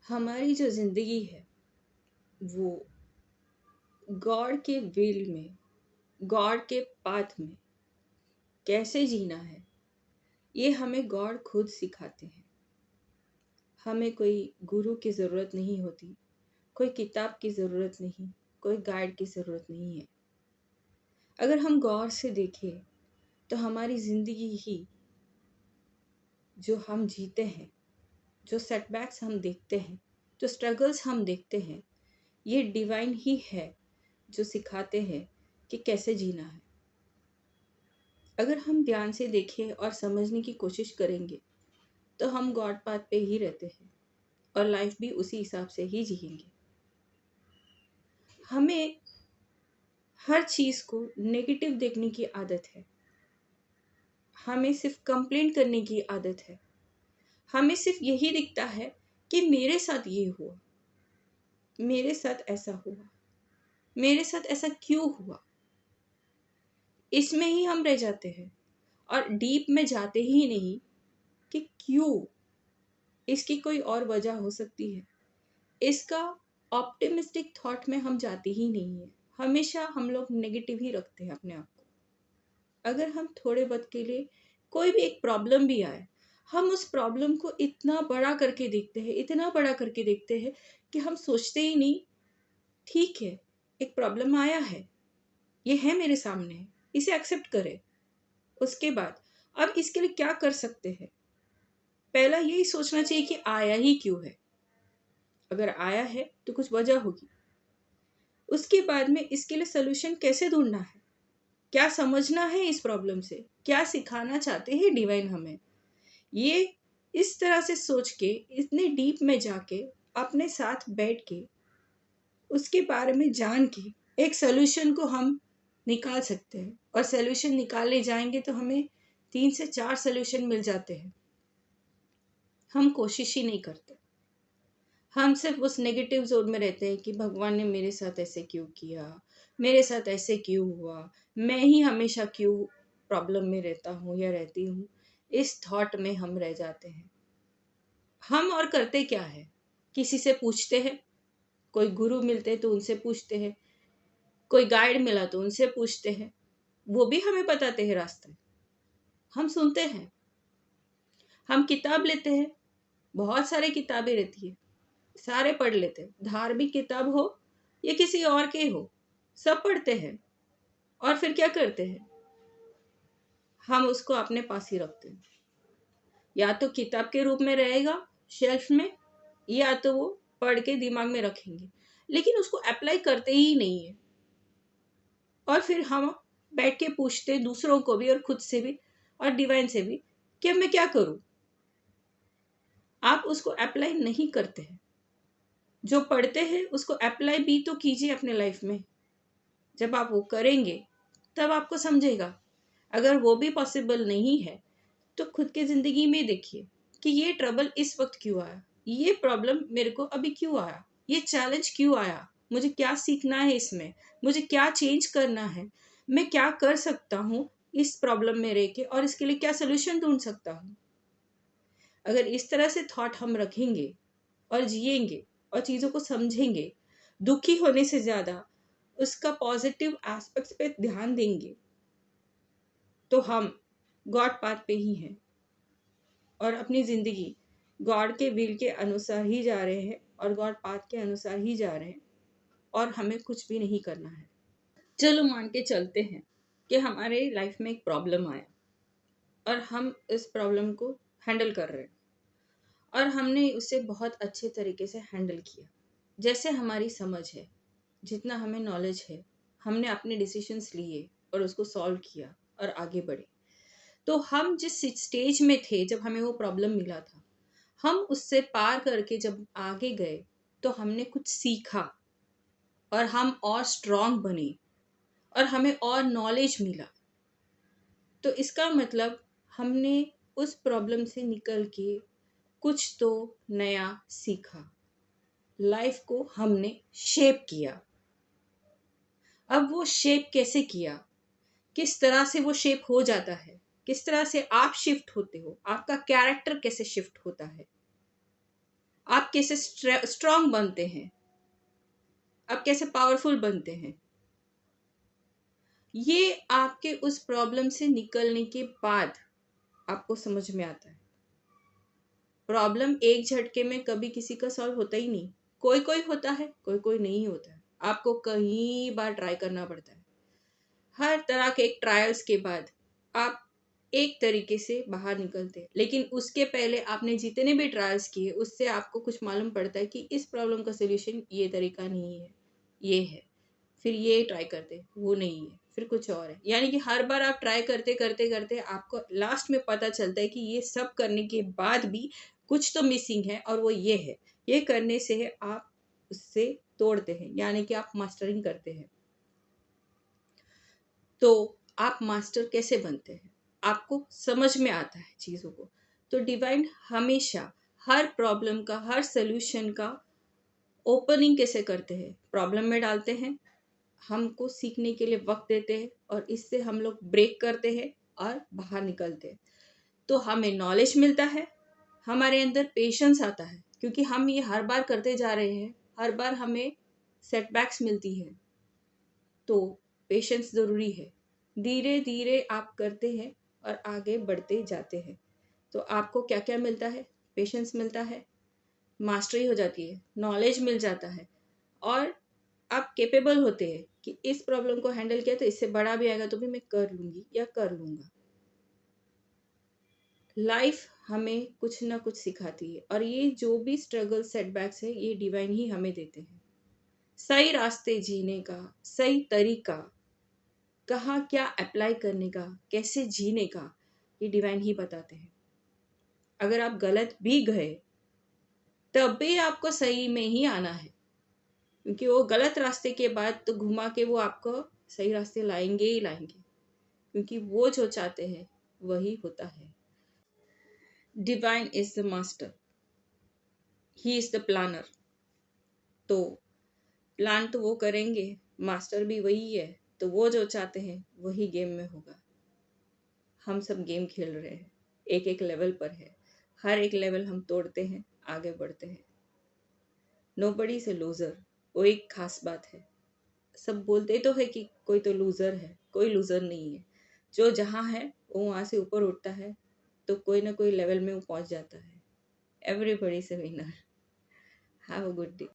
हमारी जो ज़िंदगी है वो गॉड के विल में, गॉड के पाथ में कैसे जीना है, ये हमें गॉड खुद सिखाते हैं। हमें कोई गुरु की ज़रूरत नहीं होती, कोई किताब की ज़रूरत नहीं, कोई गाइड की ज़रूरत नहीं है। अगर हम गौर से देखें तो हमारी ज़िंदगी ही जो हम जीते हैं, जो सेटबैक्स हम देखते हैं, जो स्ट्रगल्स हम देखते हैं, ये डिवाइन ही है जो सिखाते हैं कि कैसे जीना है। अगर हम ध्यान से देखें और समझने की कोशिश करेंगे तो हम गॉड पाथ पे ही रहते हैं और लाइफ भी उसी हिसाब से ही जिएंगे। हमें हर चीज़ को नेगेटिव देखने की आदत है। हमें सिर्फ कंप्लेंट करने की आदत है। हमें सिर्फ यही दिखता है कि मेरे साथ ये हुआ, मेरे साथ ऐसा हुआ, मेरे साथ ऐसा क्यों हुआ। इसमें ही हम रह जाते हैं और डीप में जाते ही नहीं कि क्यों, इसकी कोई और वजह हो सकती है। इसका ऑप्टिमिस्टिक थॉट में हम जाते ही नहीं है। हमेशा हम लोग नेगेटिव ही रखते हैं अपने आप को। अगर हम थोड़े वक्त के लिए कोई भी एक प्रॉब्लम भी आए, हम उस प्रॉब्लम को इतना बड़ा करके देखते हैं, इतना बड़ा करके देखते हैं कि हम सोचते ही नहीं, ठीक है, एक प्रॉब्लम आया है, ये है मेरे सामने, इसे एक्सेप्ट करें। उसके बाद अब इसके लिए क्या कर सकते हैं। पहला यही सोचना चाहिए कि आया ही क्यों है। अगर आया है तो कुछ वजह होगी। उसके बाद में इसके लिए सोल्यूशन कैसे ढूंढना है, क्या समझना है इस प्रॉब्लम से, क्या सिखाना चाहते हैं डिवाइन हमें, ये इस तरह से सोच के, इतने डीप में जाके, अपने साथ बैठ के, उसके बारे में जान के एक सोल्यूशन को हम निकाल सकते हैं। और सोल्यूशन निकालने जाएंगे तो हमें 3 से 4 सोल्यूशन मिल जाते हैं। हम कोशिश ही नहीं करते। हम सिर्फ उस नेगेटिव जोन में रहते हैं कि भगवान ने मेरे साथ ऐसे क्यों किया, मेरे साथ ऐसे क्यों हुआ, मैं ही हमेशा क्यों प्रॉब्लम में रहता हूँ या रहती हूँ। इस थॉट में हम रह जाते हैं। हम और करते क्या है, किसी से पूछते हैं, कोई गुरु मिलते तो उनसे पूछते हैं, कोई गाइड मिला तो उनसे पूछते हैं, वो भी हमें बताते हैं रास्ते। हम सुनते हैं, हम किताब लेते हैं, बहुत सारी किताबें रहती है, सारे पढ़ लेते हैं। धार्मिक किताब हो या किसी और के हो, सब पढ़ते हैं। और फिर क्या करते हैं, हम उसको अपने पास ही रखते हैं। या तो किताब के रूप में रहेगा शेल्फ में, या तो वो पढ़ के दिमाग में रखेंगे, लेकिन उसको अप्लाई करते ही नहीं है। और फिर हम बैठ के पूछते दूसरों को भी और खुद से भी और डिवाइन से भी कि अब मैं क्या करूं। आप उसको अप्लाई नहीं करते हैं। जो पढ़ते हैं उसको अप्लाई भी तो कीजिए अपने लाइफ में। जब आप वो करेंगे तब आपको समझेगा। अगर वो भी पॉसिबल नहीं है तो खुद के ज़िंदगी में देखिए कि ये ट्रबल इस वक्त क्यों आया, ये प्रॉब्लम मेरे को अभी क्यों आया, ये चैलेंज क्यों आया, मुझे क्या सीखना है इसमें, मुझे क्या चेंज करना है, मैं क्या कर सकता हूँ इस प्रॉब्लम में रह के, और इसके लिए क्या सोल्यूशन ढूंढ सकता हूँ। अगर इस तरह से थॉट हम रखेंगे और जिएंगे और चीज़ों को समझेंगे, दुखी होने से ज़्यादा उसका पॉजिटिव एस्पेक्ट्स पे ध्यान देंगे, तो हम गॉड पाथ पे ही हैं और अपनी ज़िंदगी गॉड के विल के अनुसार ही जा रहे हैं और गॉड पाथ के अनुसार ही जा रहे हैं, और हमें कुछ भी नहीं करना है। चलो मान के चलते हैं कि हमारे लाइफ में एक प्रॉब्लम आया और हम इस प्रॉब्लम को हैंडल कर रहे हैं और हमने उसे बहुत अच्छे तरीके से हैंडल किया। जैसे हमारी समझ है, जितना हमें नॉलेज है, हमने अपने डिसीजंस लिए और उसको सॉल्व किया और आगे बढ़े। तो हम जिस स्टेज में थे जब हमें वो प्रॉब्लम मिला था, हम उससे पार करके जब आगे गए तो हमने कुछ सीखा और हम और स्ट्रांग बने और हमें और नॉलेज मिला। तो इसका मतलब हमने उस प्रॉब्लम से निकल के कुछ तो नया सीखा, लाइफ को हमने शेप किया। अब वो शेप कैसे किया, किस तरह से वो शेप हो जाता है, किस तरह से आप शिफ्ट होते हो, आपका कैरेक्टर कैसे शिफ्ट होता है, आप कैसे स्ट्रांग बनते हैं, आप कैसे पावरफुल बनते हैं, ये आपके उस प्रॉब्लम से निकलने के बाद आपको समझ में आता है। प्रॉब्लम एक झटके में कभी किसी का सॉल्व होता ही नहीं। कोई कोई होता है, कोई कोई नहीं होता है। आपको कई बार ट्राई करना पड़ता है। हर तरह के एक ट्रायल्स के बाद आप एक तरीके से बाहर निकलते हैं, लेकिन उसके पहले आपने जितने भी ट्रायल्स किए उससे आपको कुछ मालूम पड़ता है कि इस प्रॉब्लम का सोल्यूशन ये तरीका नहीं है, ये है, फिर ये ट्राई करते वो नहीं है, फिर कुछ और है। यानी कि हर बार आप ट्राई करते करते करते आपको लास्ट में पता चलता है कि ये सब करने के बाद भी कुछ तो मिसिंग है, और वो ये है। ये करने से आप उससे तोड़ते हैं, यानी कि आप मास्टरिंग करते हैं। तो आप मास्टर कैसे बनते हैं, आपको समझ में आता है चीज़ों को। तो डिवाइन हमेशा हर प्रॉब्लम का, हर सोल्यूशन का ओपनिंग कैसे करते हैं, प्रॉब्लम में डालते हैं, हमको सीखने के लिए वक्त देते हैं, और इससे हम लोग ब्रेक करते हैं और बाहर निकलते हैं। तो हमें नॉलेज मिलता है, हमारे अंदर पेशेंस आता है, क्योंकि हम ये हर बार करते जा रहे हैं, हर बार हमें सेटबैक्स मिलती है। तो पेशेंस ज़रूरी है। धीरे धीरे आप करते हैं और आगे बढ़ते जाते हैं। तो आपको क्या क्या मिलता है, पेशेंस मिलता है, मास्टरी हो जाती है, नॉलेज मिल जाता है, और आप कैपेबल होते हैं कि इस प्रॉब्लम को हैंडल किया तो इससे बड़ा भी आएगा तो भी मैं कर लूँगी या कर लूँगा। लाइफ हमें कुछ ना कुछ सिखाती है, और ये जो भी स्ट्रगल सेटबैक्स है ये डिवाइन ही हमें देते हैं। सही रास्ते जीने का, सही तरीका, कहाँ क्या अप्लाई करने का, कैसे जीने का, ये डिवाइन ही बताते हैं। अगर आप गलत भी गए तब भी आपको सही में ही आना है, क्योंकि वो गलत रास्ते के बाद तो घुमा के वो आपको सही रास्ते लाएंगे ही लाएंगे, क्योंकि वो जो चाहते हैं वही होता है। Divine is the master, he is the planner. तो प्लान तो वो करेंगे, मास्टर भी वही है, तो वो जो चाहते हैं वही गेम में होगा। हम सब गेम खेल रहे हैं, एक एक लेवल पर है, हर एक लेवल हम तोड़ते हैं, आगे बढ़ते हैं। नोबडी इज अ लूजर, वो एक खास बात है। सब बोलते तो है कि कोई तो लूजर है, कोई लूजर नहीं है। जो जहाँ है वो वहाँ से ऊपर उठता है, तो कोई ना कोई लेवल में वो पहुँच जाता है। Everybody is a winner. Have a good day.